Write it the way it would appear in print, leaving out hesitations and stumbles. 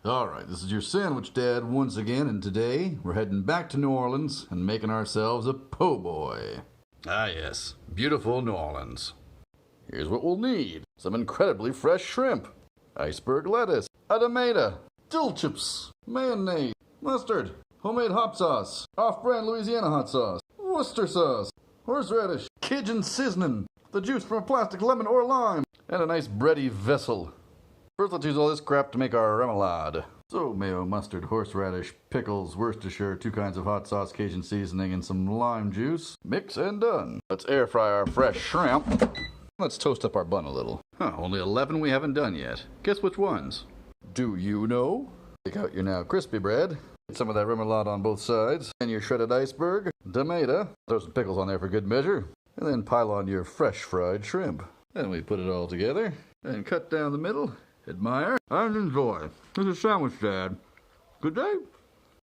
Alright, this is your sandwich dad once again, and today we're heading back to New Orleans and making ourselves a po' boy. Ah yes, beautiful New Orleans. Here's what we'll need. Some incredibly fresh shrimp, iceberg lettuce, a tomato, dill chips, mayonnaise, mustard, homemade hot sauce, off-brand Louisiana hot sauce, Worcester sauce, horseradish, Cajun seasoning, the juice from a plastic lemon or lime, and a nice bready vessel. First, let's use all this crap to make our remoulade. So, mayo, mustard, horseradish, pickles, Worcestershire, 2 kinds of hot sauce, Cajun seasoning, and some lime juice. Mix and done. Let's air fry our fresh shrimp. Let's toast up our bun a little. Only 11 we haven't done yet. Guess which ones? Do you know? Take out your now crispy bread. Get some of that remoulade on both sides. And your shredded iceberg, tomato. Throw some pickles on there for good measure. And then pile on your fresh fried shrimp. Then we put it all together and cut down the middle. Admire and enjoy. This is Sandwich Dad. Good day.